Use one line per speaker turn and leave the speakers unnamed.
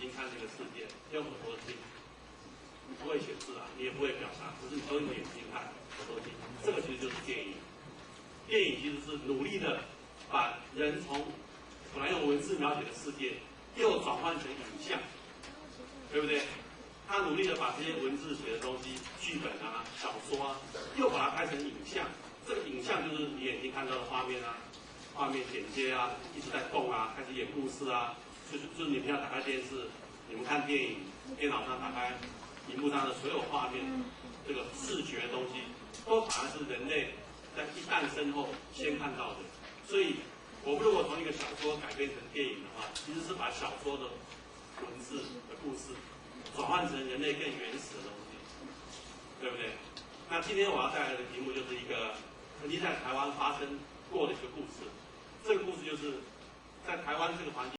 睛看这个世界，用耳朵听。你不会写字啊，你也不会表达，可是你都用眼睛看，耳朵听。这个其实就是电影。电影其实是努力的把人从本来用文字描写的世界，又转换成影像，对不对？他努力的把这些文字写的东西、剧本啊、小说啊，又把它拍成影像。这个影像就是你眼睛看到的画面啊，画面剪接啊，一直在动啊，开始演故事啊。就是你们要打开电视，你们看电影，电脑上打开荧幕上的所有画面，这个视觉的东西，都反而是人类在一诞生后先看到的。所以，我们如果从一个小说改编成电影的话，其实是把小说的文字的故事转换成人类更原始的东西，对不对？那今天我要带来的题目就是一个曾经在台湾发生过的一个故事。这个故事就是在台湾这个环境。